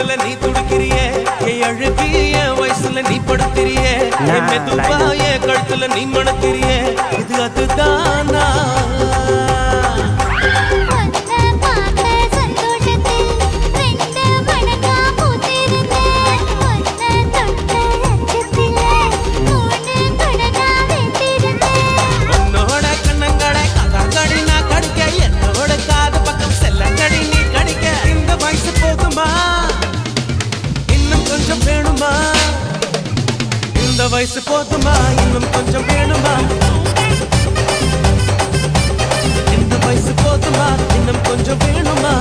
தொடுறதுல நீ துடிக்கிறியே என் அழுகி என் வயசுல நீ படுத்திரியே மெதுவாய கழுத்துல நீ மணத்திரியே இது அதுதானா இந்த வயசு போதுமா இன்னும் கொஞ்சம் வேணுமா இந்த வயசு போதுமா இன்னும் கொஞ்சம் வேணுமா